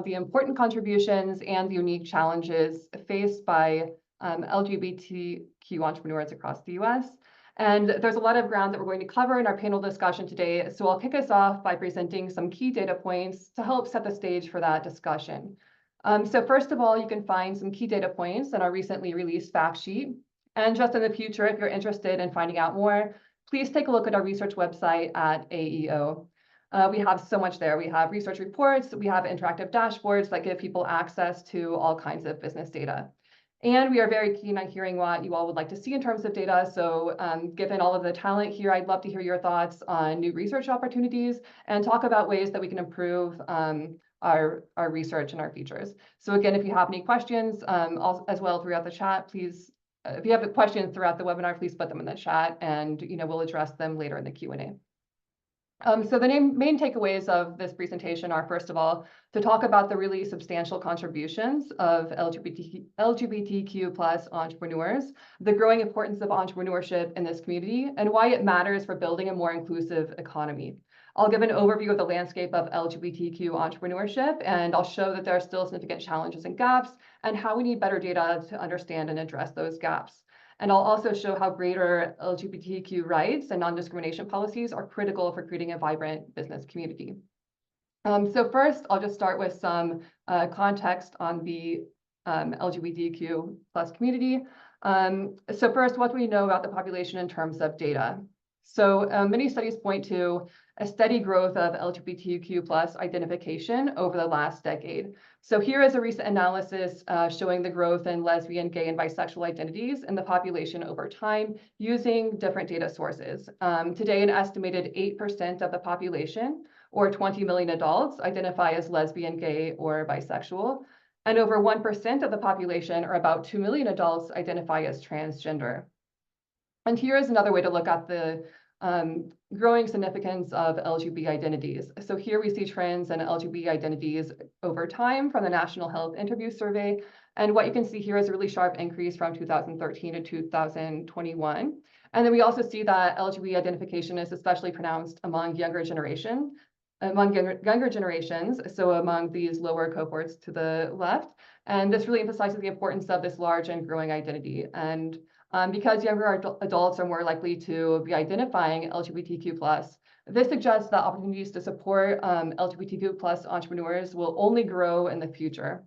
the important contributions and the unique challenges faced by LGBTQ entrepreneurs across the US. And there's a lot of ground that we're going to cover in our panel discussion today. So I'll kick us off by presenting some key data points to help set the stage for that discussion. So first of all, you can find some key data points in our recently released fact sheet. And just in the future, if you're interested in finding out more, please take a look at our research website at AEO. We have so much there. We have research reports, we have interactive dashboards that give people access to all kinds of business data. And we are very keen on hearing what you all would like to see in terms of data. So given all of the talent here, I'd love to hear your thoughts on new research opportunities and talk about ways that we can improve our research and our features. So again, if you have any questions as well throughout the chat, please, if you have questions throughout the webinar, please put them in the chat and we'll address them later in the Q&A. So the main takeaways of this presentation are, first of all, to talk about the really substantial contributions of LGBTQ plus entrepreneurs, the growing importance of entrepreneurship in this community, and why it matters for building a more inclusive economy. I'll give an overview of the landscape of LGBTQ entrepreneurship, and I'll show that there are still significant challenges and gaps, and how we need better data to understand and address those gaps. And I'll also show how greater LGBTQ rights and non-discrimination policies are critical for creating a vibrant business community. So first, I'll just start with some context on the LGBTQ plus community. So first, what do we know about the population in terms of data? So many studies point to a steady growth of LGBTQ plus identification over the last decade. So here is a recent analysis showing the growth in lesbian, gay, and bisexual identities in the population over time using different data sources. Today, an estimated 8% of the population, or 20 million adults, identify as lesbian, gay, or bisexual. And over 1% of the population, or about 2 million adults, identify as transgender. And here is another way to look at the growing significance of LGBT identities. So here we see trends in LGBT identities over time from the National Health Interview Survey. And what you can see here is a really sharp increase from 2013 to 2021. And then we also see that LGBT identification is especially pronounced among younger generations, so among these lower cohorts to the left. And this really emphasizes the importance of this large and growing identity. And because younger adults are more likely to be identifying LGBTQ+, this suggests that opportunities to support LGBTQ+ entrepreneurs will only grow in the future.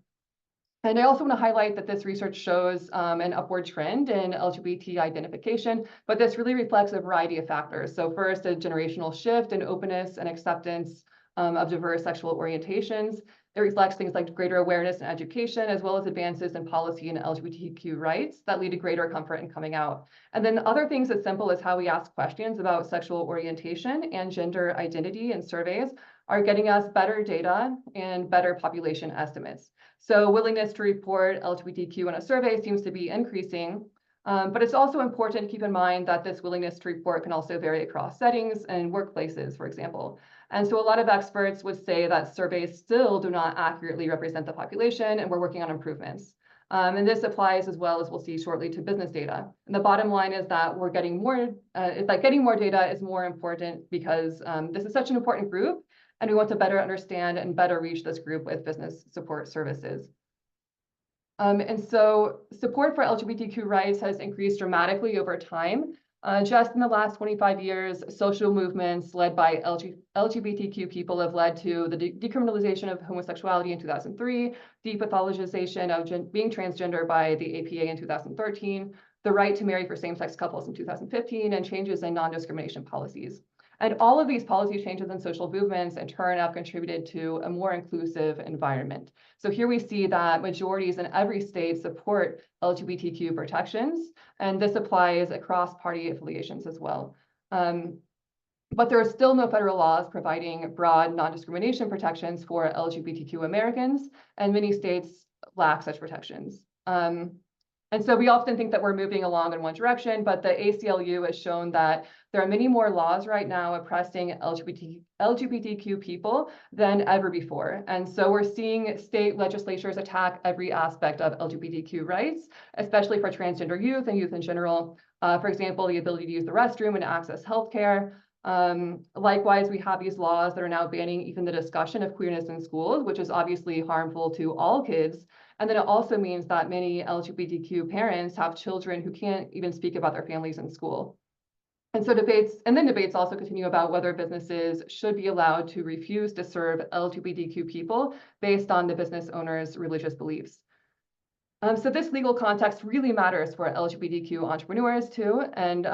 And I also want to highlight that this research shows an upward trend in LGBT identification, but this really reflects a variety of factors. So first, a generational shift in openness and acceptance of diverse sexual orientations. It reflects things like greater awareness and education, as well as advances in policy and LGBTQ rights that lead to greater comfort in coming out. And then other things as simple as how we ask questions about sexual orientation and gender identity in surveys are getting us better data and better population estimates. So willingness to report LGBTQ in a survey seems to be increasing, but it's also important to keep in mind that this willingness to report can also vary across settings and workplaces, for example. And so a lot of experts would say that surveys still do not accurately represent the population, and we're working on improvements. And this applies as well, as we'll see shortly, to business data. And the bottom line is that we're getting more, getting more data is more important because this is such an important group, and we want to better understand and better reach this group with business support services. And so support for LGBTQ rights has increased dramatically over time. Just in the last 25 years, social movements led by LGBTQ people have led to the decriminalization of homosexuality in 2003, depathologization of being transgender by the APA in 2013, the right to marry for same-sex couples in 2015, and changes in non-discrimination policies. And all of these policy changes and social movements in turn have contributed to a more inclusive environment. So here we see that majorities in every state support LGBTQ protections, and this applies across party affiliations as well. But there are still no federal laws providing broad non-discrimination protections for LGBTQ Americans, and many states lack such protections. And so we often think that we're moving along in one direction, but the ACLU has shown that there are many more laws right now oppressing LGBTQ people than ever before. And so we're seeing state legislatures attack every aspect of LGBTQ rights, especially for transgender youth and youth in general. For example, the ability to use the restroom and access healthcare, Likewise, we have these laws that are now banning even the discussion of queerness in schools, which is obviously harmful to all kids. And then it also means that many LGBTQ parents have children who can't even speak about their families in school. And so debates also continue about whether businesses should be allowed to refuse to serve LGBTQ people based on the business owner's religious beliefs. So this legal context really matters for LGBTQ entrepreneurs too. And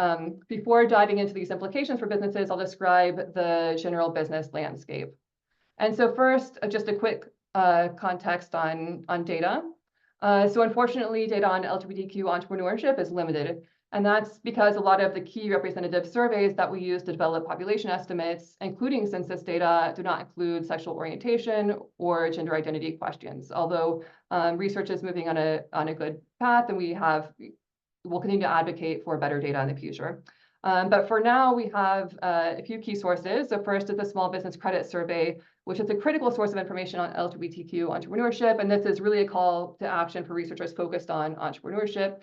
before diving into these implications for businesses, I'll describe the general business landscape. And so first, just a quick context on data. So unfortunately, data on LGBTQ entrepreneurship is limited. And that's because a lot of the key representative surveys that we use to develop population estimates, including census data, do not include sexual orientation or gender identity questions. Although research is moving on a good path, and we'll continue to advocate for better data in the future. But for now, we have a few key sources. So first is the Small Business Credit Survey, which is a critical source of information on LGBTQ entrepreneurship. And this is really a call to action for researchers focused on entrepreneurship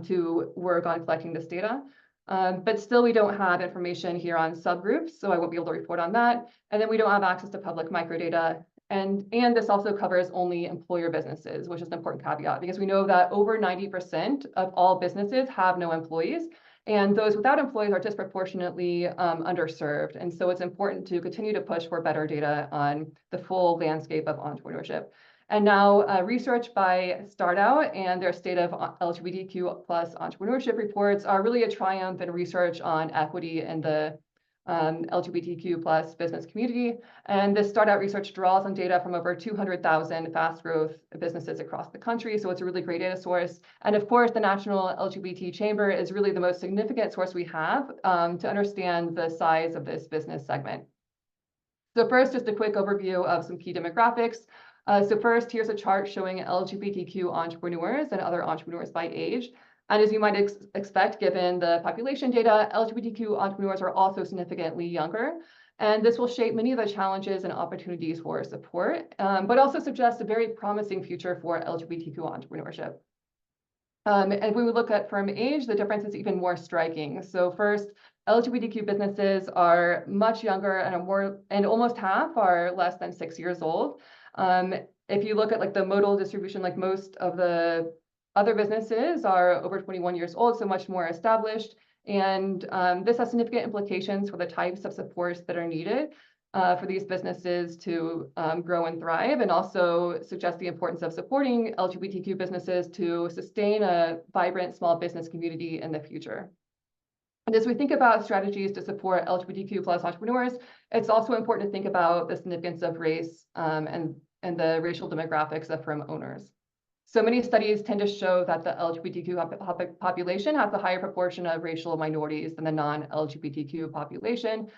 to work on collecting this data. But still, we don't have information here on subgroups, so I won't be able to report on that. And then we don't have access to public microdata. And this also covers only employer businesses, which is an important caveat, because we know that over 90% of all businesses have no employees. And those without employees are disproportionately underserved. And so it's important to continue to push for better data on the full landscape of entrepreneurship. And now research by StartOut and their State of LGBTQ plus entrepreneurship reports are really a triumph in research on equity in the LGBTQ plus business community. And this StartOut research draws on data from over 200,000 fast growth businesses across the country. So it's a really great data source. And of course, the National LGBT Chamber is really the most significant source we have to understand the size of this business segment. So first, just a quick overview of some key demographics. So first, here's a chart showing LGBTQ entrepreneurs and other entrepreneurs by age. And as you might expect, given the population data, LGBTQ entrepreneurs are also significantly younger. And this will shape many of the challenges and opportunities for support, but also suggests a very promising future for LGBTQ entrepreneurship. And if we would look at firm age, the difference is even more striking. So first, LGBTQ businesses are much younger and almost half are less than 6 years old. If you look at like the modal distribution, like most of the other businesses are over 21 years old, so much more established. And this has significant implications for the types of supports that are needed for these businesses to grow and thrive, and also suggests the importance of supporting LGBTQ businesses to sustain a vibrant small business community in the future. And as we think about strategies to support LGBTQ plus entrepreneurs, it's also important to think about the significance of race and the racial demographics of firm owners. So many studies tend to show that the LGBTQ population has a higher proportion of racial minorities than the non-LGBTQ population.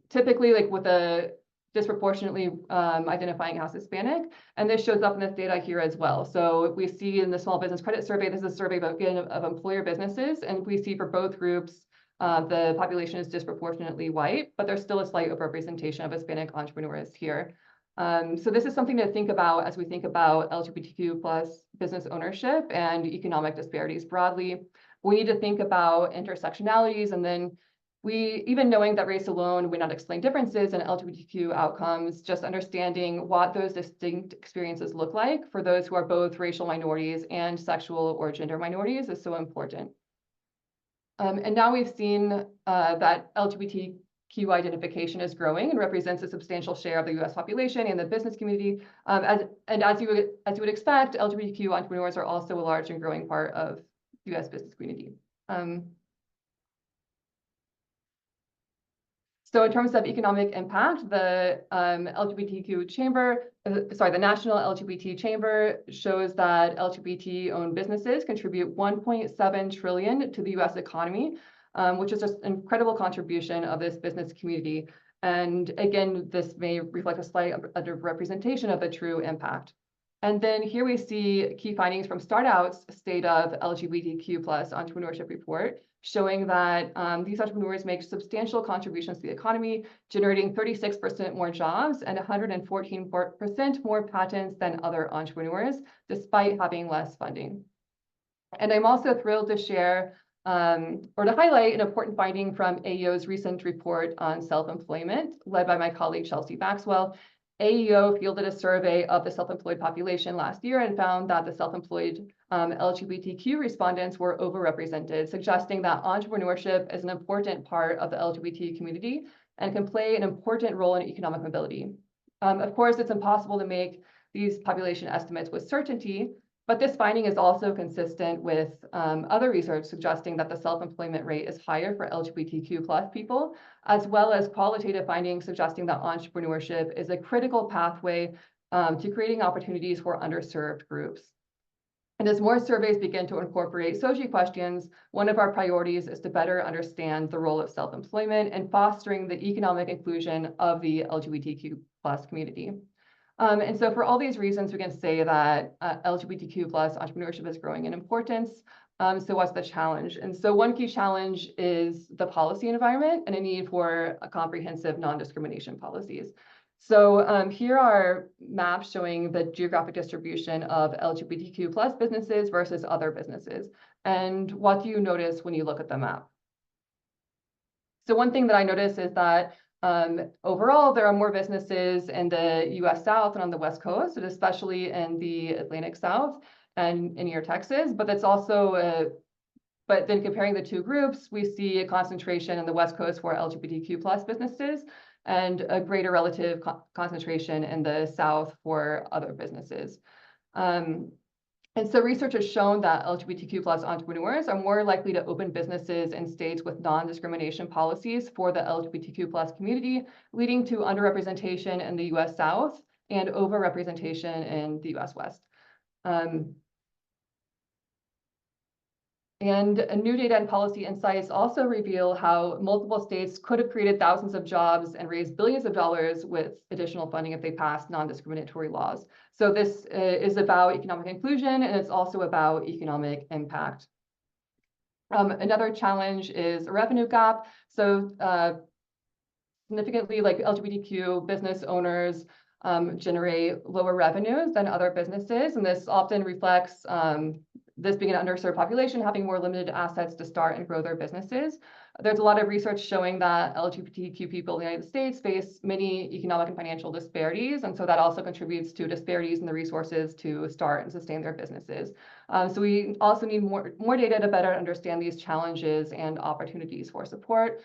Typically, like with a disproportionately identifying as Hispanic, and this shows up in this data here as well. So we see in the Small Business Credit Survey, this is a survey of employer businesses, and we see for both groups, the population is disproportionately white, but there's still a slight overrepresentation of Hispanic entrepreneurs here. So this is something to think about as we think about LGBTQ plus business ownership and economic disparities broadly. We need to think about intersectionalities, and then even knowing that race alone would not explain differences in LGBTQ outcomes, just understanding what those distinct experiences look like for those who are both racial minorities and sexual or gender minorities is so important. And now we've seen that LGBTQ identification is growing and represents a substantial share of the U.S. population and the business community. As you would expect, LGBTQ entrepreneurs are also a large and growing part of the U.S. business community. So in terms of economic impact, the the National LGBT Chamber shows that LGBT-owned businesses contribute 1.7 trillion to the U.S. economy, which is just an incredible contribution of this business community. And again, this may reflect a slight underrepresentation of the true impact. And then here we see key findings from StartOut's State of LGBTQ plus entrepreneurship report, showing that these entrepreneurs make substantial contributions to the economy, generating 36% more jobs and 114% more patents than other entrepreneurs, despite having less funding. And I'm also thrilled to share or to highlight an important finding from AEO's recent report on self-employment, led by my colleague Chelsea Maxwell. AEO fielded a survey of the self-employed population last year and found that the self-employed LGBTQ respondents were overrepresented, suggesting that entrepreneurship is an important part of the LGBT community and can play an important role in economic mobility. Of course, it's impossible to make these population estimates with certainty, but this finding is also consistent with other research suggesting that the self-employment rate is higher for LGBTQ plus people, as well as qualitative findings suggesting that entrepreneurship is a critical pathway to creating opportunities for underserved groups. And as more surveys begin to incorporate SOGI questions, one of our priorities is to better understand the role of self-employment and fostering the economic inclusion of the LGBTQ plus community. And so for all these reasons, we can say that LGBTQ plus entrepreneurship is growing in importance. So what's the challenge? And so one key challenge is the policy environment and a need for a comprehensive non-discrimination policies. So here are maps showing the geographic distribution of LGBTQ plus businesses versus other businesses. And what do you notice when you look at the map? So one thing that I notice is that overall, there are more businesses in the US South and on the West Coast, and especially in the Atlantic South and in near Texas. But that's also, but then comparing the two groups, we see a concentration in the West Coast for LGBTQ plus businesses and a greater relative concentration in the South for other businesses. And so research has shown that LGBTQ plus entrepreneurs are more likely to open businesses in states with non-discrimination policies for the LGBTQ plus community, leading to underrepresentation in the US South and overrepresentation in the US West. And new data and policy insights also reveal how multiple states could have created thousands of jobs and raised billions of dollars with additional funding if they passed non-discriminatory laws. So this is about economic inclusion, and it's also about economic impact. Another challenge is a revenue gap. So significantly, like LGBTQ business owners generate lower revenues than other businesses, and this often reflects this being an underserved population, having more limited assets to start and grow their businesses. There's a lot of research showing that LGBTQ people in the United States face many economic and financial disparities, and so that also contributes to disparities in the resources to start and sustain their businesses. So we also need more data to better understand these challenges and opportunities for support.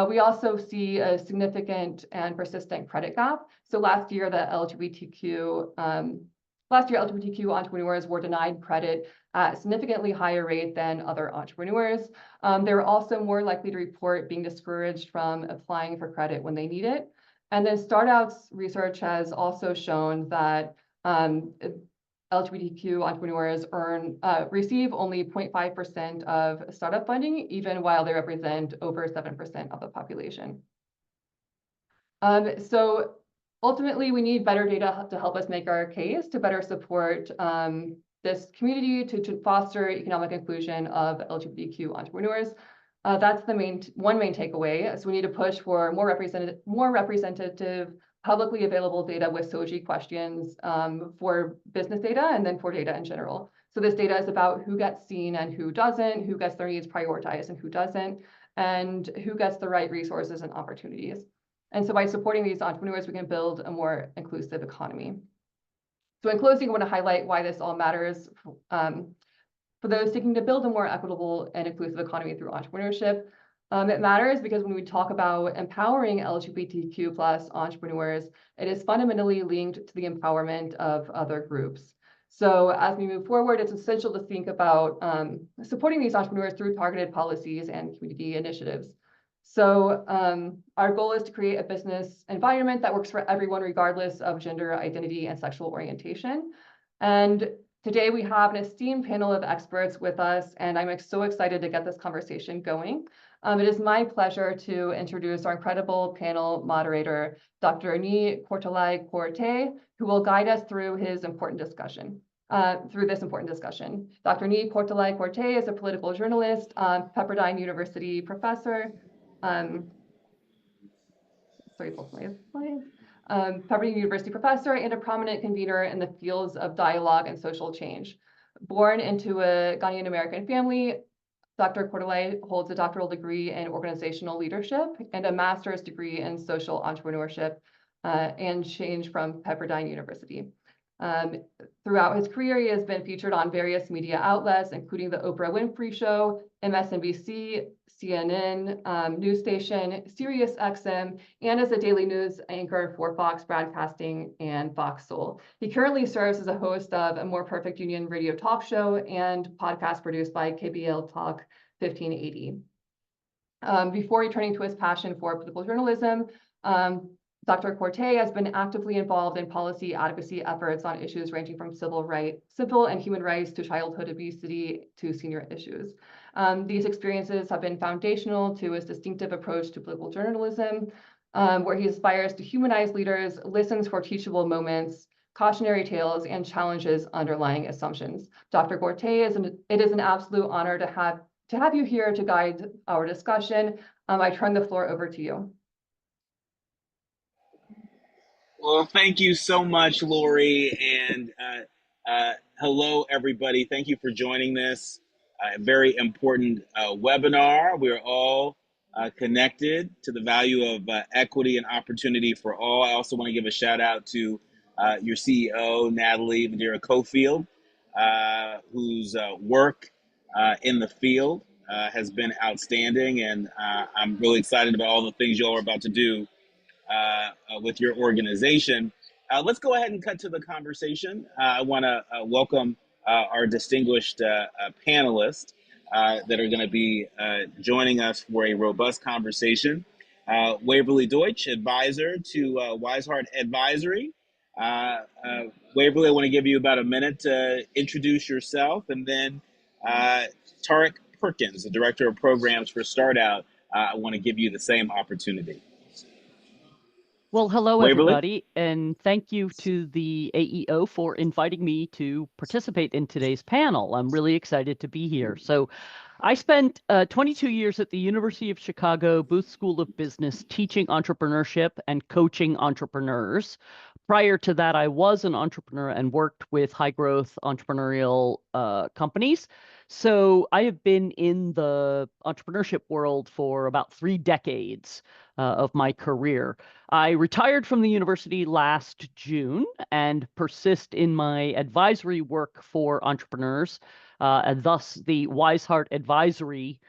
We also see a significant and persistent credit gap. So last year, LGBTQ entrepreneurs were denied credit at a significantly higher rate than other entrepreneurs. They're also more likely to report being discouraged from applying for credit when they need it. And then StartOut's research has also shown that LGBTQ entrepreneurs receive only 0.5% of startup funding, even while they represent over 7% of the population. So ultimately, we need better data to help us make our case to better support this community to foster economic inclusion of LGBTQ entrepreneurs. That's the one main takeaway. So we need to push for more representative, publicly available data with SOGI questions for business data and then for data in general. So this data is about who gets seen and who doesn't, who gets their needs prioritized and who doesn't, and who gets the right resources and opportunities. And so by supporting these entrepreneurs, we can build a more inclusive economy. So in closing, I want to highlight why this all matters for those seeking to build a more equitable and inclusive economy through entrepreneurship. It matters because when we talk about empowering LGBTQ plus entrepreneurs, it is fundamentally linked to the empowerment of other groups. So as we move forward, it's essential to think about supporting these entrepreneurs through targeted policies and community initiatives. So our goal is to create a business environment that works for everyone, regardless of gender identity and sexual orientation. And today we have an esteemed panel of experts with us, and I'm so excited to get this conversation going. It is my pleasure to introduce our incredible panel moderator, Dr. Nii Kortelai-Korte, who will guide us through this important discussion. Dr. Nii Kortelai-Korte is a political journalist, Pepperdine University professor, Pepperdine University professor and a prominent convener in the fields of dialogue and social change. Born into a Ghanaian American family, Dr. Cordelay holds a doctoral degree in organizational leadership and a master's degree in social entrepreneurship and change from Pepperdine University. Throughout his career, he has been featured on various media outlets, including the Oprah Winfrey Show, MSNBC, CNN, news station, Sirius XM, and as a daily news anchor for Fox Broadcasting and Fox Soul. He currently serves as a host of a More Perfect Union radio talk show and podcast produced by KBL Talk 1580. Before returning to his passion for political journalism, Dr. Corte has been actively involved in policy advocacy efforts on issues ranging from civil and human rights to childhood obesity to senior issues. These experiences have been foundational to his distinctive approach to political journalism, where he aspires to humanize leaders, listens for teachable moments, cautionary tales, and challenges underlying assumptions. Dr. Corte, it is an absolute honor to have you here to guide our discussion. I turn the floor over to you. Well, thank you so much, Lori, and hello, everybody. Thank you for joining this very important webinar. We're all connected to the value of equity and opportunity for all. I also want to give a shout out to your CEO, Natalie Madeira Cofield, whose work in the field has been outstanding, and I'm really excited about all the things you all are about to do with your organization. Let's go ahead and cut to the conversation. I want to welcome our distinguished panelists that are going to be joining us for a robust conversation. Waverly Deutsch, advisor to Wiseheart Advisory. Waverly, I want to give you about a minute to introduce yourself, and then Tarek Perkins, the director of programs for StartOut, I want to give you the same opportunity. Well, hello, Waverly? everybody, and thank you to the AEO for inviting me to participate in today's panel. I'm really excited to be here. So I spent 22 years at the University of Chicago Booth School of Business teaching entrepreneurship and coaching entrepreneurs. Prior to that, I was an entrepreneur and worked with high-growth entrepreneurial companies. So I have been in the entrepreneurship world for about 3 decades of my career. I retired from the university last June and persist in my advisory work for entrepreneurs, and thus the Wiseheart Advisory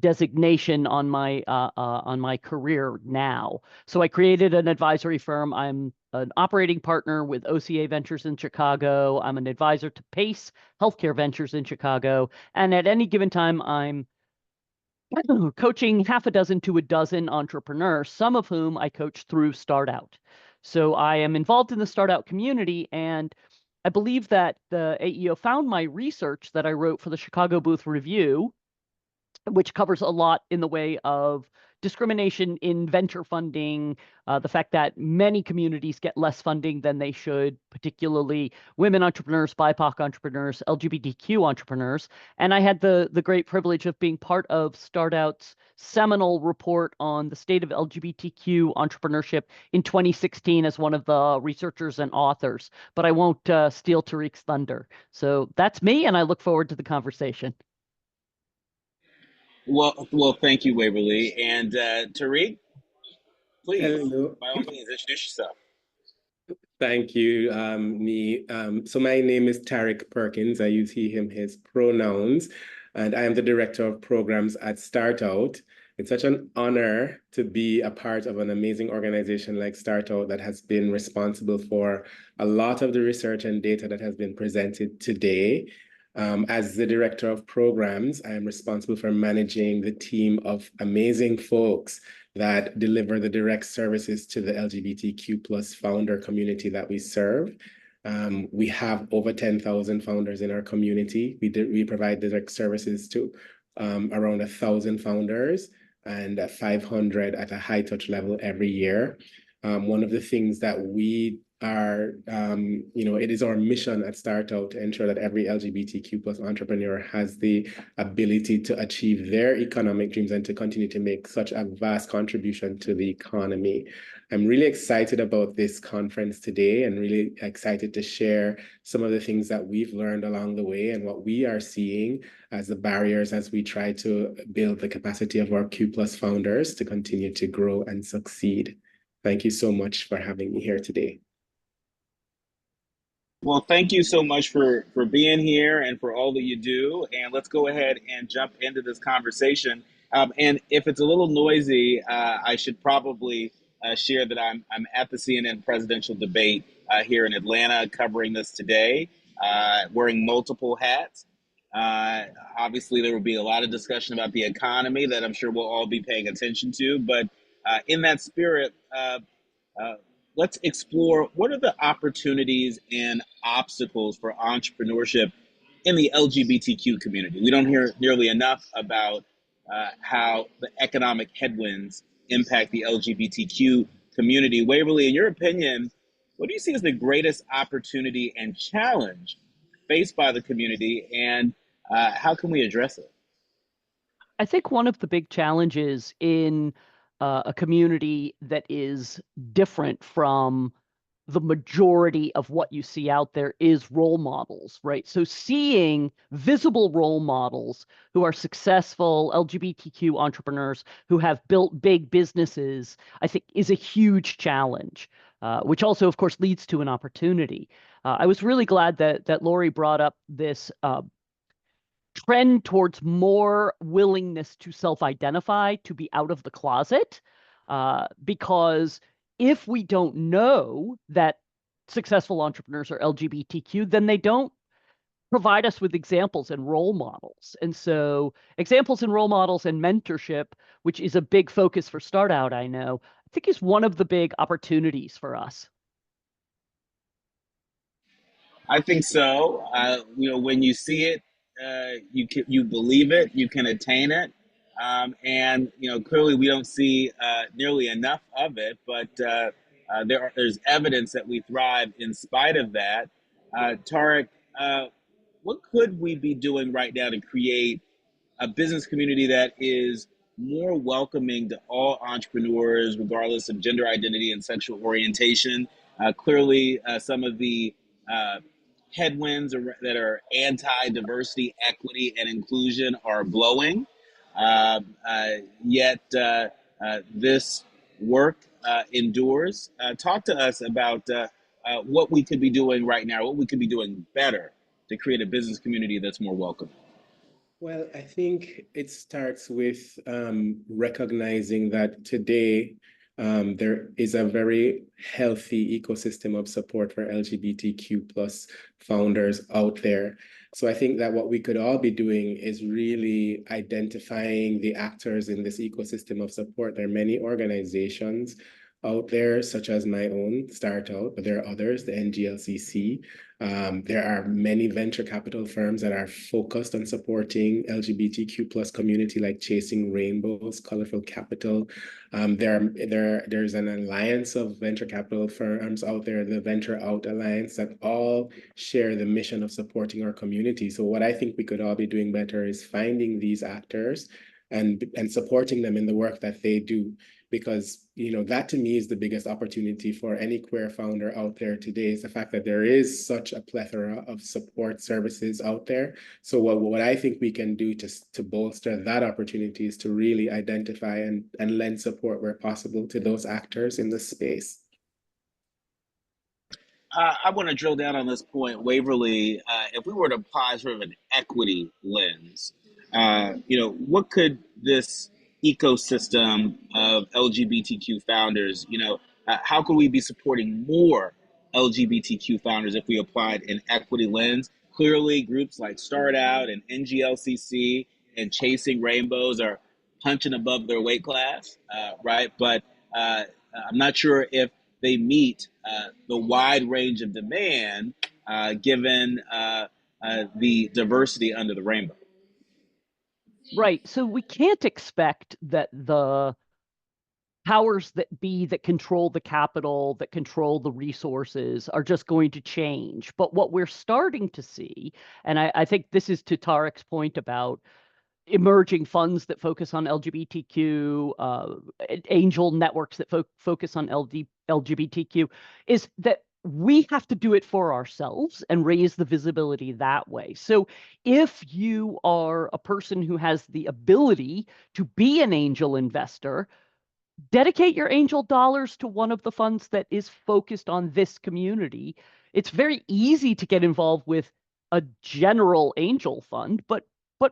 designation on my career now. So I created an advisory firm. I'm an operating partner with OCA Ventures in Chicago. I'm an advisor to Pace Healthcare Ventures in Chicago. And at any given time, I'm coaching half a dozen to a dozen entrepreneurs, some of whom I coach through StartOut. So I am involved in the StartOut community, and I believe that the AEO found my research that I wrote for the Chicago Booth Review, which covers a lot in the way of discrimination in venture funding, the fact that many communities get less funding than they should, particularly women entrepreneurs, BIPOC entrepreneurs, LGBTQ entrepreneurs. And I had the great privilege of being part of StartOut's seminal report on the state of LGBTQ entrepreneurship in 2016 as one of the researchers and authors. But I won't steal Tariq's thunder. So that's me, and I look forward to the conversation. Well, thank you, Waverly. And Tariq, please, Hello. by all means, introduce yourself. Thank you, Nee. So my name is Tarek Perkins. I use he, him, his pronouns, and I am the director of programs at StartOut. It's such an honor to be a part of an amazing organization like StartOut that has been responsible for a lot of the research and data that has been presented today. As the director of programs, I am responsible for managing the team of amazing folks that deliver the direct services to the LGBTQ plus founder community that we serve. We have over 10,000 founders in our community. We provide direct services to around 1,000 founders and 500 at a high touch level every year. One of the things that we it is our mission at StartOut to ensure that every LGBTQ plus entrepreneur has the ability to achieve their economic dreams and to continue to make such a vast contribution to the economy. I'm really excited about this conference today and really excited to share some of the things that we've learned along the way and what we are seeing as the barriers as we try to build the capacity of our Q plus founders to continue to grow and succeed. Thank you so much for having me here today. Well, thank you so much for being here and for all that you do. And let's go ahead and jump into this conversation. And if it's a little noisy, I should probably share that I'm at the CNN presidential debate here in Atlanta, covering this today, wearing multiple hats. Obviously, there will be a lot of discussion about the economy that I'm sure we'll all be paying attention to. But in that spirit, let's explore what are the opportunities and obstacles for entrepreneurship in the LGBTQ community. We don't hear nearly enough about how the economic headwinds impact the LGBTQ community. Waverly, in your opinion, what do you see as the greatest opportunity and challenge faced by the community, and how can we address it? I think one of the big challenges in a community that is different from the majority of what you see out there is role models, right? So seeing visible role models who are successful LGBTQ entrepreneurs who have built big businesses, I think is a huge challenge, which also, of course, leads to an opportunity. I was really glad that Lori brought up this trend towards more willingness to self-identify, to be out of the closet, because if we don't know that successful entrepreneurs are LGBTQ, then they don't provide us with examples and role models. And so examples and role models and mentorship, which is a big focus for Start Out, I know, I think is one of the big opportunities for us. I think so. When you see it, you believe it, you can attain it, and clearly we don't see nearly enough of it. But there's evidence that we thrive in spite of that. Tarek, what could we be doing right now to create a business community that is more welcoming to all entrepreneurs, regardless of gender identity and sexual orientation? Clearly, some of the uh, headwinds that are anti-diversity, equity, and inclusion are blowing. Yet this work endures. Talk to us about what we could be doing right now, what we could be doing better to create a business community that's more welcoming. Well, I think it starts with recognizing that today there is a very healthy ecosystem of support for LGBTQ plus founders out there. So I think that what we could all be doing is really identifying the actors in this ecosystem of support. There are many organizations out there, such as my own, Startout, but there are others, the NGLCC. There are many venture capital firms that are focused on supporting LGBTQ plus community, like Chasing Rainbows, Colorful Capital. There's an alliance of venture capital firms out there, the Venture Out Alliance, that all share the mission of supporting our community. So what I think we could all be doing better is finding these actors and supporting them in the work that they do, because that to me is the biggest opportunity for any queer founder out there today, is the fact that there is such a plethora of support services out there. So what I think we can do to bolster that opportunity is to really identify and lend support where possible to those actors in the space. I want to drill down on this point, Waverly. If we were to apply sort of an equity lens, what could this ecosystem of LGBTQ founders, how could we be supporting more LGBTQ founders if we applied an equity lens? Clearly, groups like Start Out and NGLCC and Chasing Rainbows are punching above their weight class, right? But I'm not sure if they meet the wide range of demand given the diversity under the rainbow. Right. So we can't expect that the powers that be that control the capital, that control the resources are just going to change. But what we're starting to see, and I think this is to Tarek's point about emerging funds that focus on LGBTQ, angel networks that focus on LGBTQ, is that we have to do it for ourselves and raise the visibility that way. So if you are a person who has the ability to be an angel investor, dedicate your angel dollars to one of the funds that is focused on this community. It's very easy to get involved with a general angel fund, but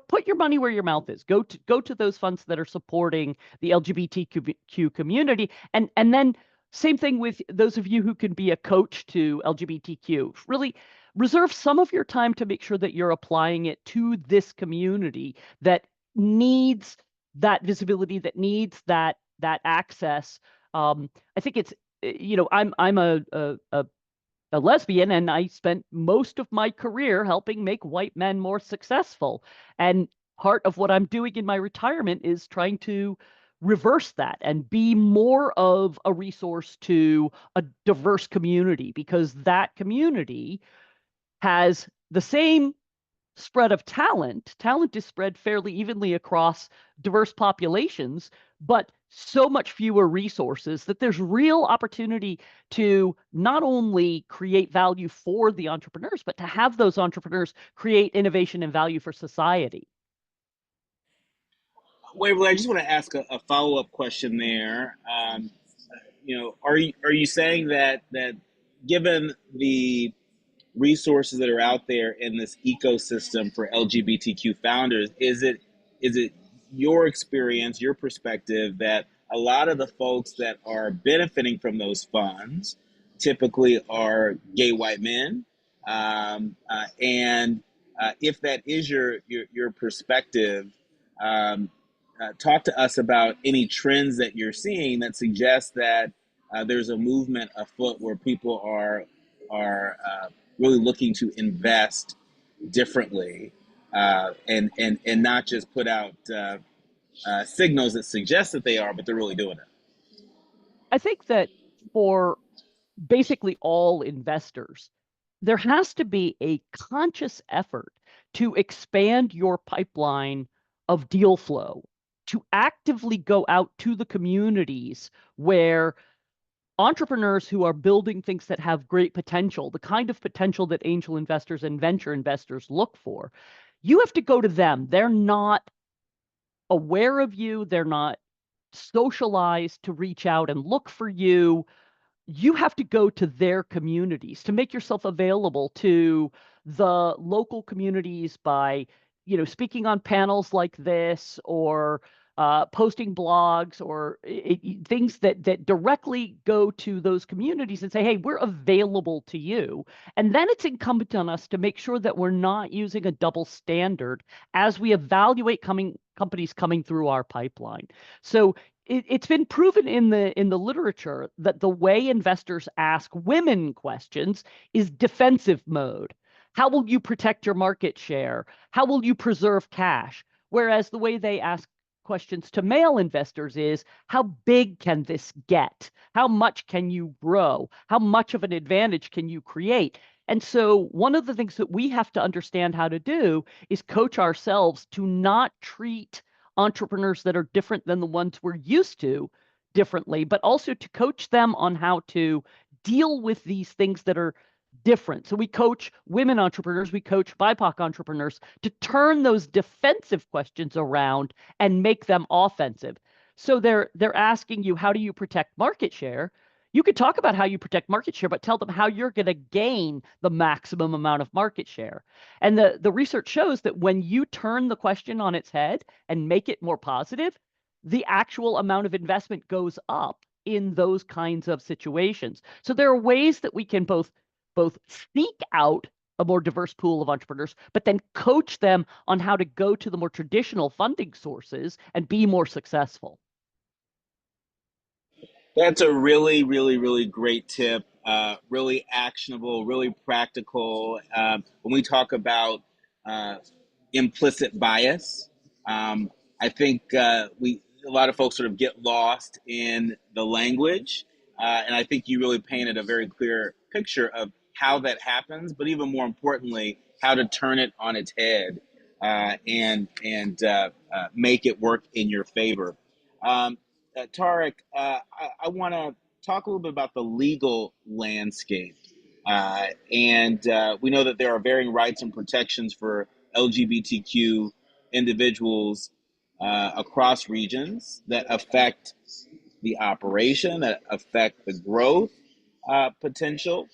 put your money where your mouth is. Go to those funds that are supporting the LGBTQ community, and then same thing with those of you who can be a coach to LGBTQ. Really reserve some of your time to make sure that you're applying it to this community that needs that visibility, that needs that access. I think it's, I'm a lesbian, and I spent most of my career helping make white men more successful. And part of what I'm doing in my retirement is trying to reverse that and be more of a resource to a diverse community, because that community has the same spread of talent. Talent is spread fairly evenly across diverse populations, but so much fewer resources that there's real opportunity to not only create value for the entrepreneurs, but to have those entrepreneurs create innovation and value for society. Waverly, I just want to ask a follow-up question there. Are you saying that given the resources that are out there in this ecosystem for LGBTQ founders, is it your experience, your perspective, that a lot of the folks that are benefiting from those funds typically are gay white men? And if that is your perspective, talk to us about any trends that you're seeing that suggest that there's a movement afoot where people are really looking to invest differently, and not just put out signals that suggest that they are, but they're really doing it. I think that for basically all investors, there has to be a conscious effort to expand your pipeline of deal flow, to actively go out to the communities where entrepreneurs who are building things that have great potential, the kind of potential that angel investors and venture investors look for. You have to go to them. They're not aware of you. They're not socialized to reach out and look for you. You have to go to their communities to make yourself available to the local communities by, speaking on panels like this, or posting blogs, or things that directly go to those communities and say, hey, we're available to you. And then it's incumbent on us to make sure that we're not using a double standard as we evaluate companies coming through our pipeline. So it's been proven in the literature that the way investors ask women questions is defensive mode. How will you protect your market share? How will you preserve cash? Whereas the way they ask questions to male investors is, how big can this get? How much can you grow? How much of an advantage can you create? And so one of the things that we have to understand how to do is coach ourselves to not treat entrepreneurs that are different than the ones we're used to differently, but also to coach them on how to deal with these things that are different. So we coach women entrepreneurs, we coach BIPOC entrepreneurs to turn those defensive questions around and make them offensive. So they're asking you, how do you protect market share? You could talk about how you protect market share, but tell them how you're going to gain the maximum amount of market share. And the research shows that when you turn the question on its head and make it more positive, the actual amount of investment goes up in those kinds of situations. So there are ways that we can both seek out a more diverse pool of entrepreneurs, but then coach them on how to go to the more traditional funding sources and be more successful. That's a really, really, really great tip. Really actionable, really practical. When we talk about implicit bias, I think a lot of folks sort of get lost in the language. And I think you really painted a very clear picture of how that happens, but even more importantly, how to turn it on its head and make it work in your favor. Tarek, I want to talk a little bit about the legal landscape. And we know that there are varying rights and protections for LGBTQ individuals across regions that affect the operation, that affect the growth potential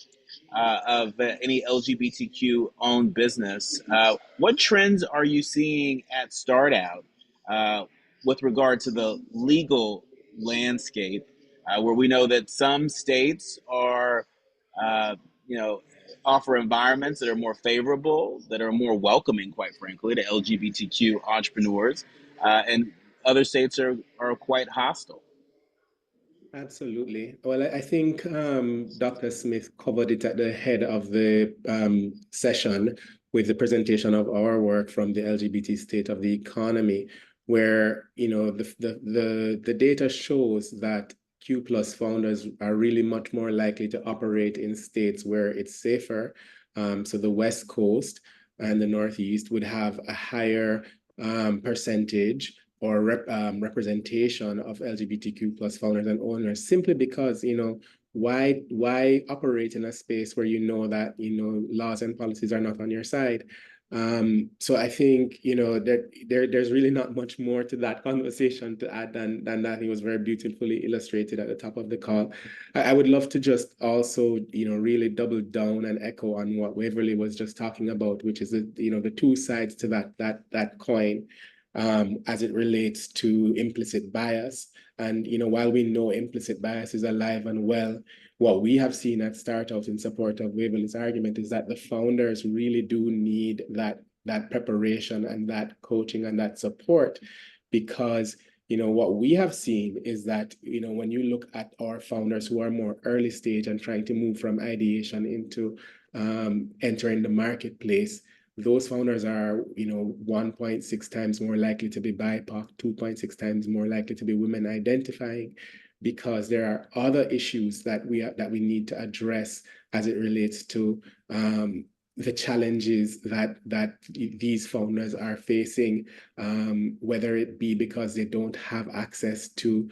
of any LGBTQ owned business. What trends are you seeing at StartOut with regard to the legal landscape, where we know that some states are, uh, you know, offer environments that are more favorable, that are more welcoming, quite frankly, to LGBTQ entrepreneurs, and other states are quite hostile. Absolutely. Well, I think Dr. Smith covered it at the head of the session with the presentation of our work from the LGBT state of the economy, where the data shows that Q plus founders are really much more likely to operate in states where it's safer. So the West Coast and the Northeast would have a higher percentage or representation of LGBTQ plus founders and owners, simply because, why operate in a space where that, laws and policies are not on your side? So I think, that there's really not much more to that conversation to add than that. It was very beautifully illustrated at the top of the call. I would love to just also, really double down and echo on what Waverly was just talking about, which is the two sides to that coin. As it relates to implicit bias. And, while we know implicit bias is alive and well, what we have seen at StartOut in support of Waverly's argument is that the founders really do need that preparation and that coaching and that support, because what we have seen is that when you look at our founders who are more early stage and trying to move from ideation into entering the marketplace, those founders are 1.6 times more likely to be BIPOC, 2.6 times more likely to be women identifying, because there are other issues that we need to address as it relates to the challenges that these founders are facing, whether it be because they don't have access to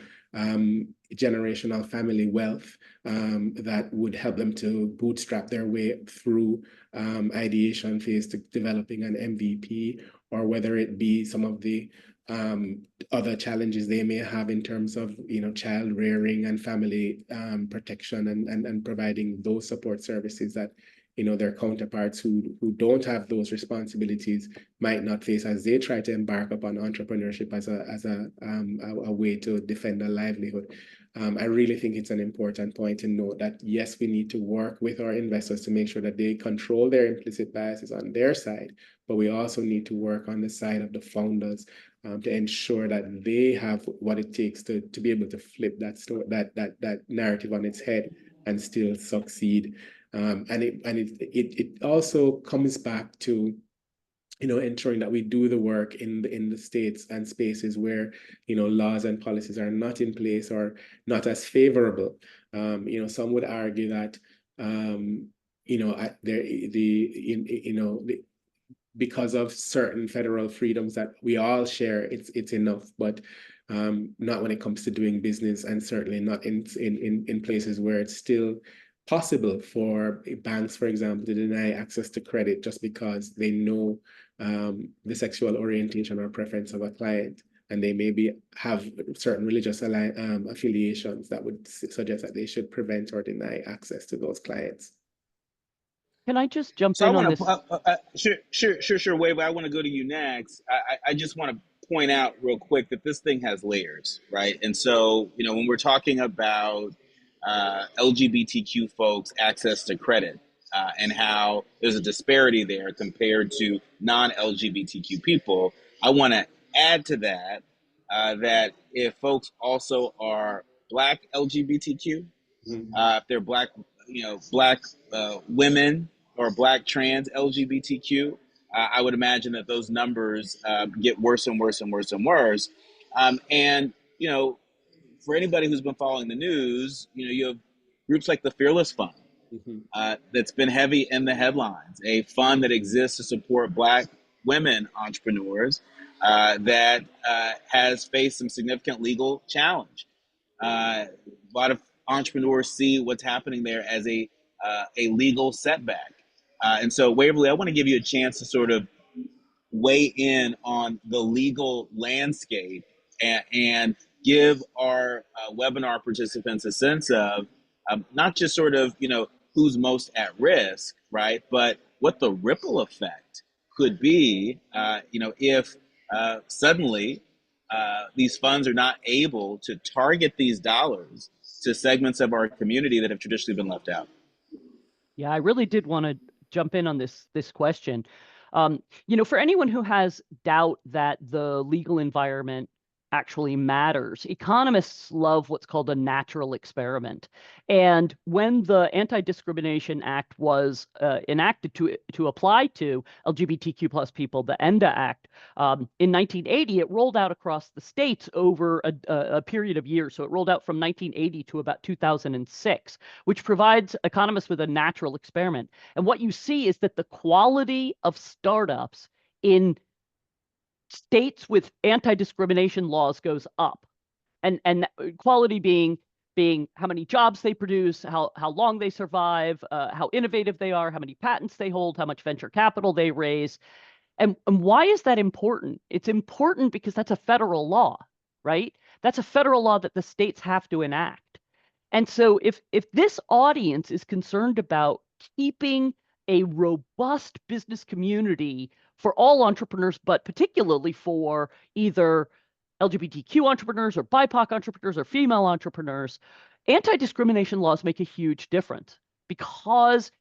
generational family wealth that would help them to bootstrap their way through ideation phase to developing an MVP, or whether it be some of the other challenges they may have in terms of child rearing and family protection and providing those support services that their counterparts who don't have those responsibilities might not face as they try to embark upon entrepreneurship as a way to defend a livelihood. I really think it's an important point to note that, yes, we need to work with our investors to make sure that they control their implicit biases on their side, but we also need to work on the side of the founders to ensure that they have what it takes to be able to flip that story, that narrative on its head and still succeed. And it also comes back to ensuring that we do the work in the states and spaces where laws and policies are not in place or not as favorable. Some would argue that because of certain federal freedoms that we all share, it's enough, but not when it comes to doing business, and certainly not in places where it's still possible for banks, for example, to deny access to credit just because they know the sexual orientation or preference of a client, and they maybe have certain religious affiliations that would suggest that they should prevent or deny access to those clients. Can I just jump So I in on want this? to, sure, Wave. I want to go to you next. I just want to point out real quick that this thing has layers, right? And so, when we're talking about LGBTQ folks' access to credit and how there's a disparity there compared to non-LGBTQ people, I want to add to that that if folks also are Black LGBTQ, if they're Black, Black women or Black trans LGBTQ, I would imagine that those numbers get worse and worse and worse and worse. And you know, for anybody who's been following the news, you have groups like the Fearless Fund that's been heavy in the headlines, a fund that exists to support Black women entrepreneurs that has faced some significant legal challenge. A lot of entrepreneurs see what's happening there as a legal setback. And so, Waverly, I want to give you a chance to sort of weigh in on the legal landscape and give our webinar participants a sense of not just sort of, who's most at risk, right? But what the ripple effect could be, if suddenly these funds are not able to target these dollars to segments of our community that have traditionally been left out. Yeah, I really did want to jump in on this question. For anyone who has doubt that the legal environment actually matters, economists love what's called a natural experiment. And when the Anti-Discrimination Act was enacted to apply to LGBTQ plus people, the ENDA Act, in 1980, it rolled out across the states over a period of years. So it rolled out from 1980 to about 2006, which provides economists with a natural experiment. And what you see is that the quality of startups in states with anti-discrimination laws goes up, and quality being how many jobs they produce, how long they survive, how innovative they are, how many patents they hold, how much venture capital they raise. And why is that important? It's important because that's a federal law, right? That's a federal law that the states have to enact. And so if this audience is concerned about keeping a robust business community for all entrepreneurs, but particularly for either LGBTQ entrepreneurs or BIPOC entrepreneurs or female entrepreneurs, anti-discrimination laws make a huge difference, because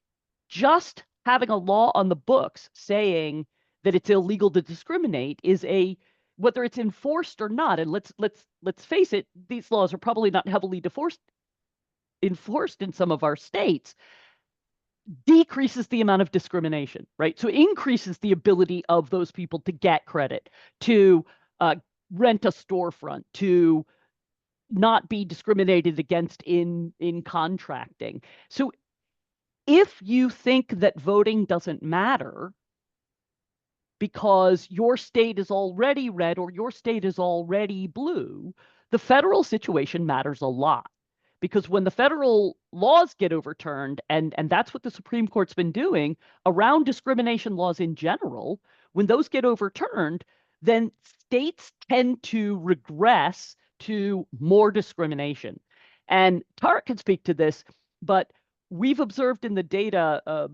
just having a law on the books saying that it's illegal to discriminate is whether it's enforced or not. And let's face it, these laws are probably not heavily enforced in some of our states, decreases the amount of discrimination, right? So it increases the ability of those people to get credit, to rent a storefront, to not be discriminated against in contracting. So if you think that voting doesn't matter because your state is already red or your state is already blue, the federal situation matters a lot. Because when the federal laws get overturned, and that's what the Supreme Court's been doing around discrimination laws in general, when those get overturned, then states tend to regress to more discrimination. And Tarek can speak to this, but we've observed in the data,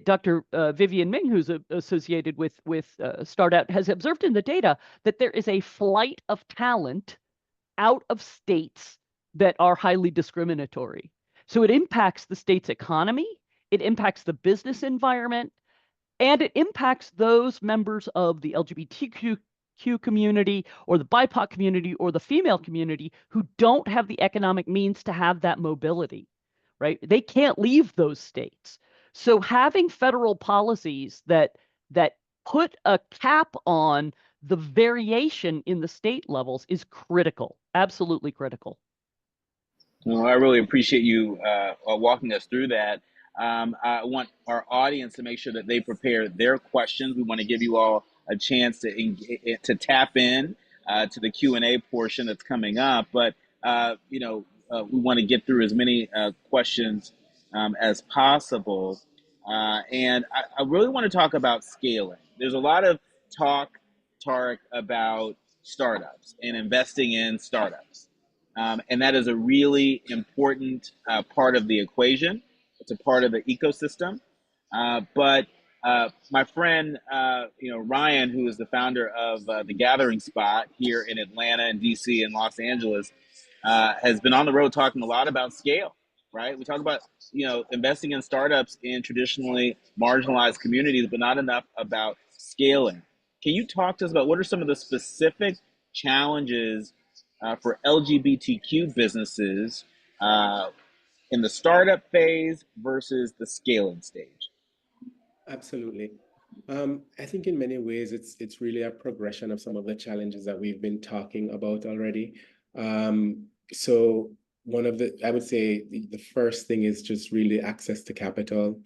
Dr. Vivian Ming, who's associated with Startout, has observed in the data that there is a flight of talent out of states that are highly discriminatory. So it impacts the state's economy, it impacts the business environment, and it impacts those members of the LGBTQ community or the BIPOC community or the female community who don't have the economic means to have that mobility, right? They can't leave those states. So having federal policies that put a cap on the variation in the state levels is critical, absolutely critical. Well, I really appreciate you walking us through that. I want our audience to make sure that they prepare their questions. We want to give you all a chance to tap in to the Q&A portion that's coming up. But, we want to get through as many questions as possible. And I really want to talk about scaling. There's a lot of talk, Tarek, about startups and investing in startups. And that is a really important part of the equation. It's a part of the ecosystem. But my friend, Ryan, who is the founder of The Gathering Spot here in Atlanta and DC and Los Angeles, has been on the road talking a lot about scale, right? We talk about, investing in startups in traditionally marginalized communities, but not enough about scaling. Can you talk to us about what are some of the specific challenges for LGBTQ businesses in the startup phase versus the scaling stage? Absolutely. I think in many ways it's really a progression of some of the challenges that we've been talking about already. So one of the, I would say the first thing is just really access to capital,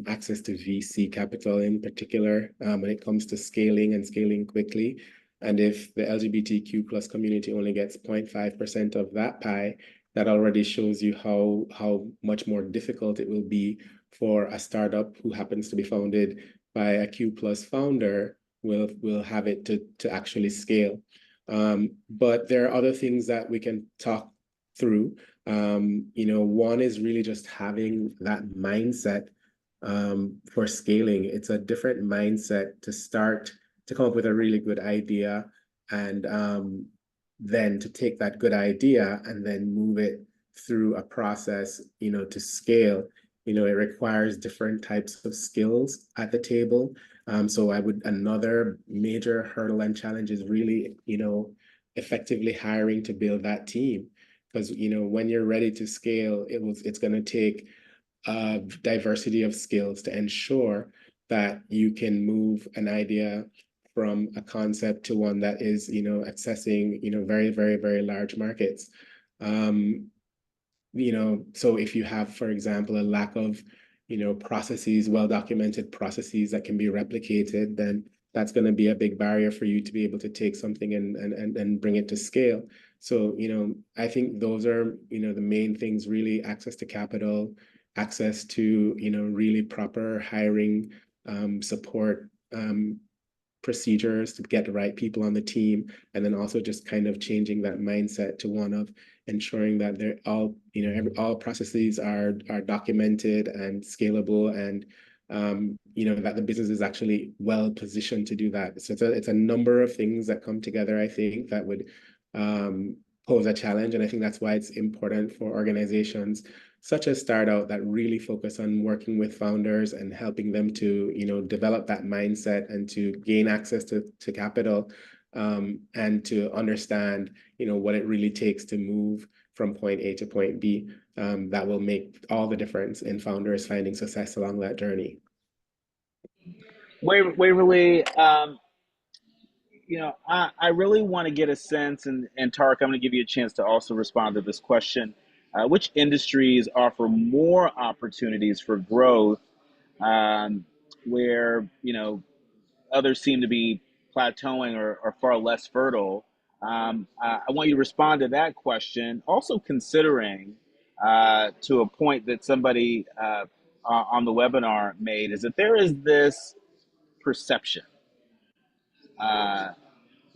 access to VC capital in particular, when it comes to scaling and scaling quickly. And if the LGBTQ plus community only gets 0.5% of that pie, that already shows you how much more difficult it will be for a startup who happens to be founded by a Q plus founder will have it to actually scale. But there are other things that we can talk through. One is really just having that mindset for scaling. It's a different mindset to start to come up with a really good idea and then to take that good idea and then move it through a process, to scale. It requires different types of skills at the table. So another major hurdle and challenge is really, effectively hiring to build that team. Because, when you're ready to scale, it's going to take a diversity of skills to ensure that you can move an idea from a concept to one that is, accessing, very, very, very large markets. So if you have, for example, a lack of, processes, well-documented processes that can be replicated, then that's going to be a big barrier for you to be able to take something and bring it to scale. So, I think those are, the main things, really access to capital, access to, really proper hiring, support, procedures to get the right people on the team, and then also just kind of changing that mindset to one of ensuring that they're all, all processes are documented and scalable, and that the business is actually well positioned to do that. So it's a number of things that come together, I think, that would pose a challenge, and I think that's why it's important for organizations such as Startout that really focus on working with founders and helping them to, develop that mindset and to gain access to capital, and to understand, what it really takes to move from point A to point B. That will make all the difference in founders finding success along that journey. Waverly, I really want to get a sense, and Tarek, I'm going to give you a chance to also respond to this question. Which industries offer more opportunities for growth, where, others seem to be plateauing or far less fertile? I want you to respond to that question. Also considering, to a point that somebody on the webinar made, is that there is this perception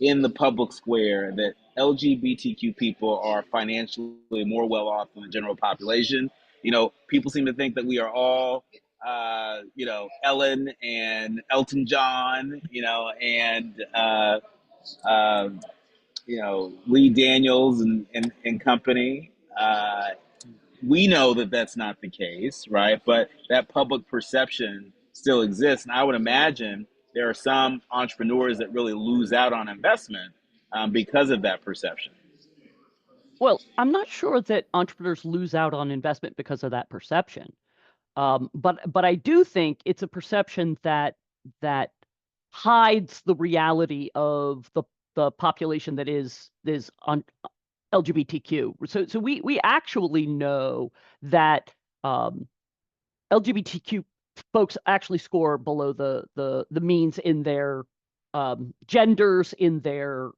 in the public square that LGBTQ people are financially more well off than the general population. People seem to think that we are all, Ellen and Elton John, and, uh, Lee Daniels and company. We know that that's not the case, right? But that public perception still exists. And I would imagine there are some entrepreneurs that really lose out on investment because of that perception. Well, I'm not sure that entrepreneurs lose out on investment because of that perception. But I do think it's a perception that hides the reality of the population that is on LGBTQ. So we actually know that LGBTQ folks actually score below the means in their genders, in their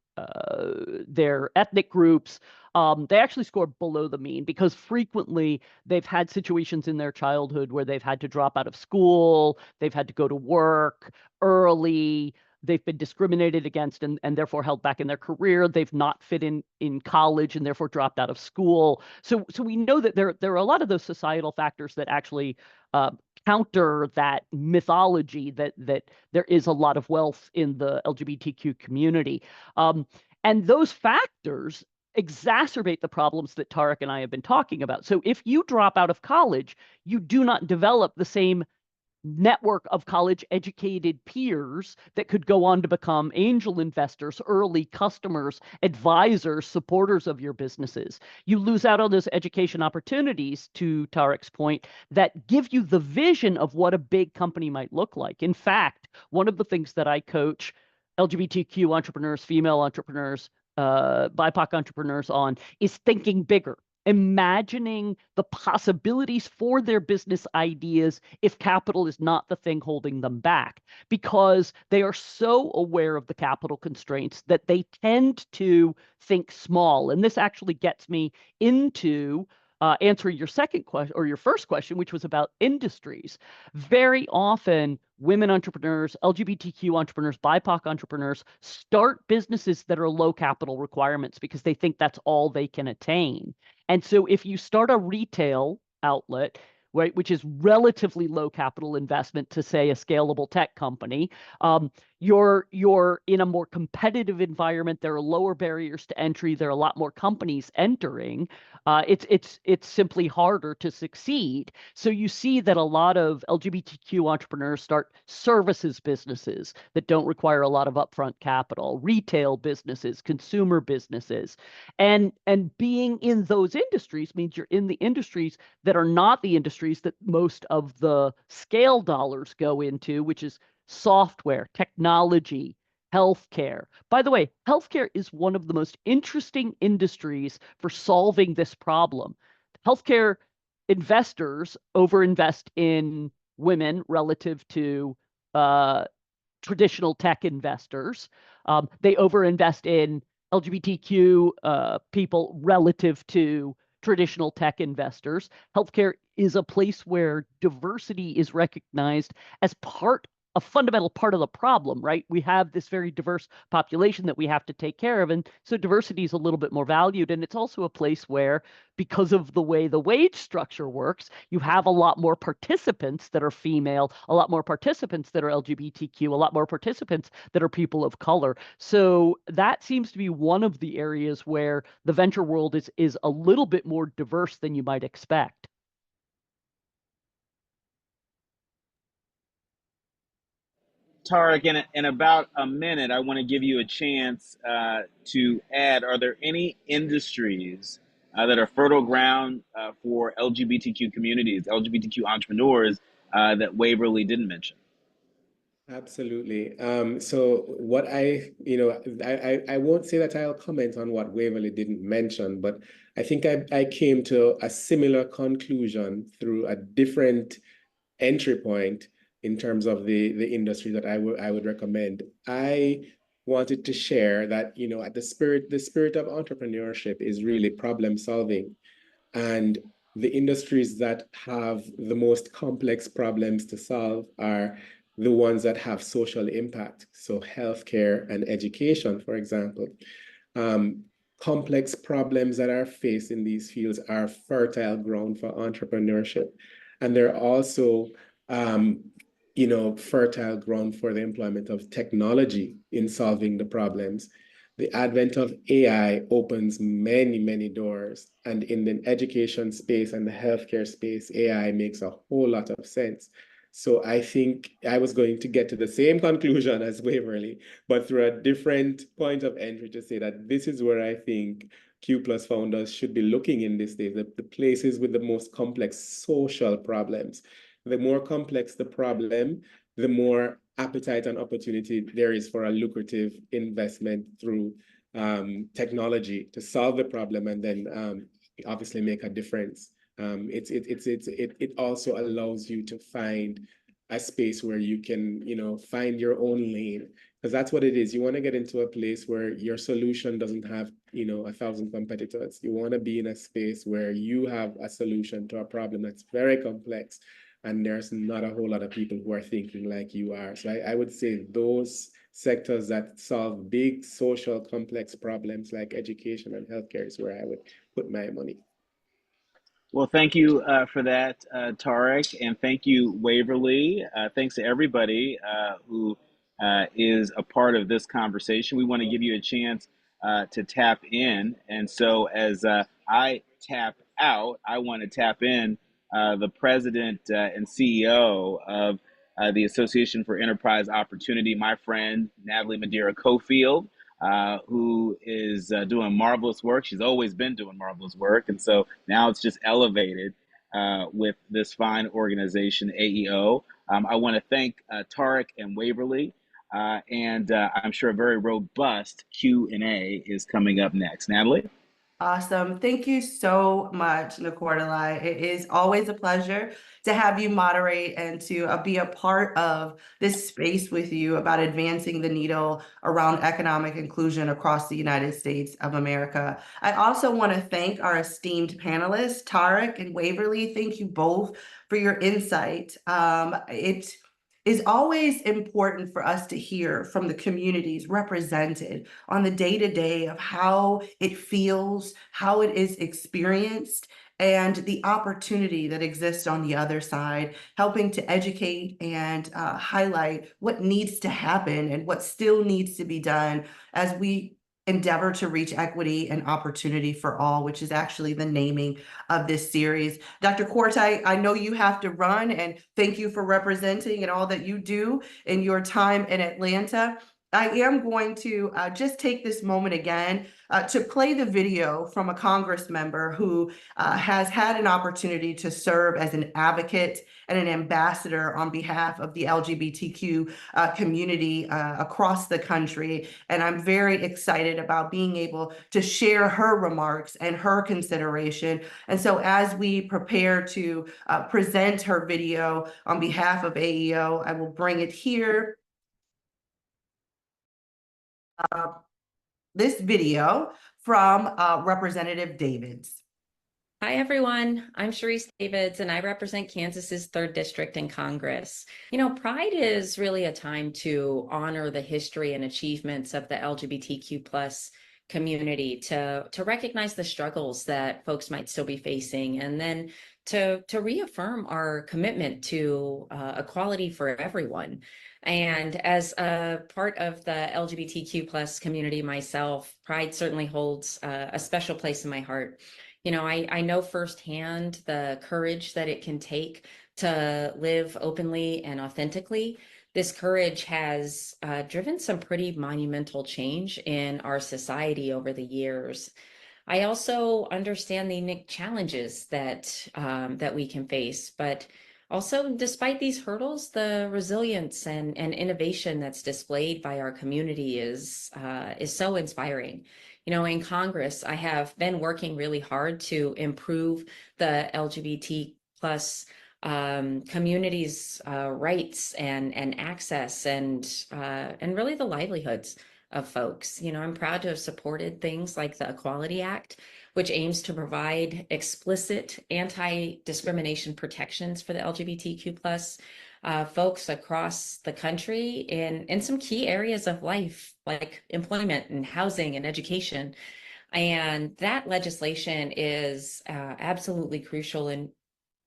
ethnic groups. They actually score below the mean because frequently they've had situations in their childhood where they've had to drop out of school, they've had to go to work early, they've been discriminated against and therefore held back in their career, they've not fit in college and therefore dropped out of school. So we know that there are a lot of those societal factors that actually counter that mythology that there is a lot of wealth in the LGBTQ community. And those factors exacerbate the problems that Tarek and I have been talking about. So if you drop out of college, you do not develop the same network of college educated peers that could go on to become angel investors, early customers, advisors, supporters of your businesses. You lose out on those education opportunities, to Tarek's point, that give you the vision of what a big company might look like. In fact, one of the things that I coach LGBTQ entrepreneurs, female entrepreneurs, BIPOC entrepreneurs on is thinking bigger, imagining the possibilities for their business ideas if capital is not the thing holding them back, because they are so aware of the capital constraints that they tend to think small. And this actually gets me into answering your second question or your first question, which was about industries. Very often, women entrepreneurs, LGBTQ entrepreneurs, BIPOC entrepreneurs start businesses that are low capital requirements because they think that's all they can attain. And so if you start a retail outlet, right, which is relatively low capital investment to, say, a scalable tech company, you're in a more competitive environment. There are lower barriers to entry. There are a lot more companies entering. It's simply harder to succeed. So you see that a lot of LGBTQ entrepreneurs start services businesses that don't require a lot of upfront capital, retail businesses, consumer businesses, and being in those industries means you're in the industries that are not the industries that most of the scale dollars go into, which is software, technology, healthcare. By the way, healthcare is one of the most interesting industries for solving this problem. Healthcare investors overinvest in women relative to traditional tech investors. They overinvest in LGBTQ people relative to traditional tech investors. Healthcare is a place where diversity is recognized as a fundamental part of the problem, right? We have this very diverse population that we have to take care of. And so diversity is a little bit more valued. And it's also a place where, because of the way the wage structure works, you have a lot more participants that are female, a lot more participants that are LGBTQ, a lot more participants that are people of color. So that seems to be one of the areas where the venture world is a little bit more diverse than you might expect. Tarek, in about a minute, I want to give you a chance to add, are there any industries that are fertile ground for LGBTQ communities, LGBTQ entrepreneurs that Waverly didn't mention? Absolutely. So what I won't say that I'll comment on what Waverly didn't mention, but I think I came to a similar conclusion through a different entry point in terms of the industry that I would recommend. I wanted to share that, at the spirit of entrepreneurship is really problem solving. And the industries that have the most complex problems to solve are the ones that have social impact. So healthcare and education, for example. Um, Complex problems that are faced in these fields are fertile ground for entrepreneurship. And they're also, fertile ground for the employment of technology in solving the problems. The advent of AI opens many, many doors. And in the education space and the healthcare space, AI makes a whole lot of sense. So I think I was going to get to the same conclusion as Waverly, but through a different point of entry to say that this is where I think Q Plus founders should be looking in this day, the places with the most complex social problems. The more complex the problem, the more appetite and opportunity there is for a lucrative investment through technology to solve the problem and then obviously make a difference. It also allows you to find a space where you can, find your own lane, because that's what it is. You want to get into a place where your solution doesn't have, 1,000 competitors. You want to be in a space where you have a solution to a problem that's very complex, and there's not a whole lot of people who are thinking like you are. So I would say those sectors that solve big social complex problems like education and healthcare is where I would put my money. Well, thank you for that, Tarek, and thank you, Waverly. Thanks to everybody who is a part of this conversation. We want to give you a chance to tap in. And so as I tap out, I want to tap in the president and CEO of the Association for Enterprise Opportunity, my friend, Natalie Madeira Cofield, who is doing marvelous work. She's always been doing marvelous work. And so now it's just elevated with this fine organization, AEO. I want to thank Tarek and Waverly and I'm sure a very robust Q&A is coming up next. Natalie? Awesome. Thank you so much, Nikordalai. It is always a pleasure to have you moderate and to be a part of this space with you about advancing the needle around economic inclusion across the United States of America. I also want to thank our esteemed panelists, Tarek and Waverly. Thank you both for your insight. It is always important for us to hear from the communities represented on the day-to-day of how it feels, how it is experienced, and the opportunity that exists on the other side, helping to educate and highlight what needs to happen and what still needs to be done as we endeavor to reach equity and opportunity for all, which is actually the naming of this series. Dr. Quartai, I know you have to run, and thank you for representing and all that you do in your time in Atlanta. I am going to just take this moment again to play the video from a Congress member who has had an opportunity to serve as an advocate and an ambassador on behalf of the LGBTQ community across the country. And I'm very excited about being able to share her remarks and her consideration. And so as we prepare to present her video on behalf of AEO, I will bring it here. This video from Representative Davids. Hi, everyone. I'm Sharice Davids, and I represent Kansas's 3rd District in Congress. You know, Pride is really a time to honor the history and achievements of the LGBTQ plus community, to recognize the struggles that folks might still be facing, and then to reaffirm our commitment to equality for everyone. And as a part of the LGBTQ plus community myself, Pride certainly holds a special place in my heart. You know, I know firsthand the courage that it can take to live openly and authentically. This courage has driven some pretty monumental change in our society over the years. I also understand the unique challenges that that we can face, but also, despite these hurdles, the resilience and innovation that's displayed by our community is so inspiring. You know, in Congress, I have been working really hard to improve the LGBT plus communities' rights and access and really the livelihoods of folks. You know, I'm proud to have supported things like the Equality Act, which aims to provide explicit anti-discrimination protections for the LGBTQ plus folks across the country in some key areas of life, like employment and housing and education. And that legislation is absolutely crucial in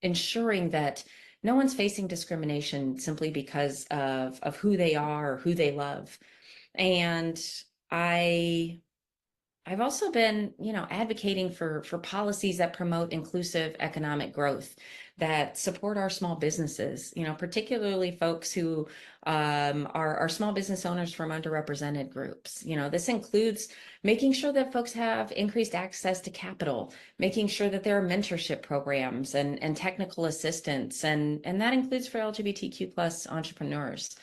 ensuring that no one's facing discrimination simply because of who they are or who they love. And I've also been, you know, advocating for policies that promote inclusive economic growth, that support our small businesses, you know, particularly folks who are small business owners from underrepresented groups. You know, this includes making sure that folks have increased access to capital, making sure that there are mentorship programs and technical assistance, and that includes for LGBTQ plus entrepreneurs.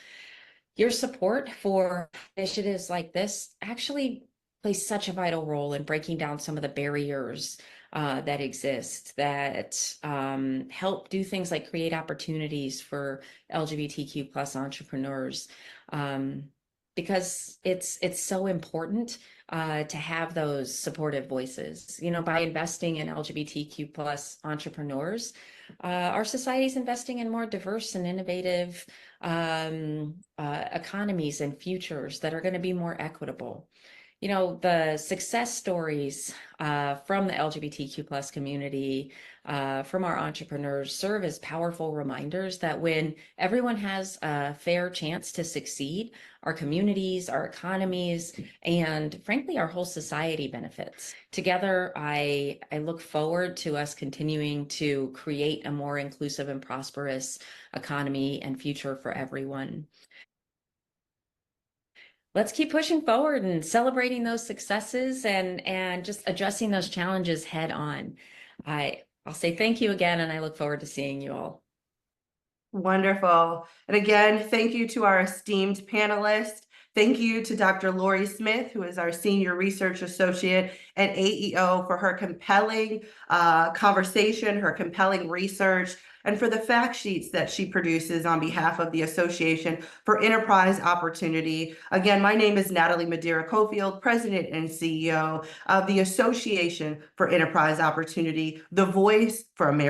Your support for initiatives like this actually plays such a vital role in breaking down some of the barriers that exist, that help do things like create opportunities for LGBTQ plus entrepreneurs, because it's so important to have those supportive voices. You know, by investing in LGBTQ plus entrepreneurs, our society is investing in more diverse and innovative economies and futures that are going to be more equitable. You know, the success stories from the LGBTQ plus community, from our entrepreneurs, serve as powerful reminders that when everyone has a fair chance to succeed, our communities, our economies, and frankly, our whole society benefits. Together, I look forward to us continuing to create a more inclusive and prosperous economy and future for everyone. Let's keep pushing forward and celebrating those successes and just addressing those challenges head on. I'll say thank you again, and I look forward to seeing you all. Wonderful. And again, thank you to our esteemed panelists. Thank you to Dr. Lori Smith, who is our Senior Research Associate at AEO, for her compelling conversation, her compelling research, and for the fact sheets that she produces on behalf of the Association for Enterprise Opportunity. Again, my name is Natalie Madeira-Cofield, President and CEO of the Association for Enterprise Opportunity, the voice for America.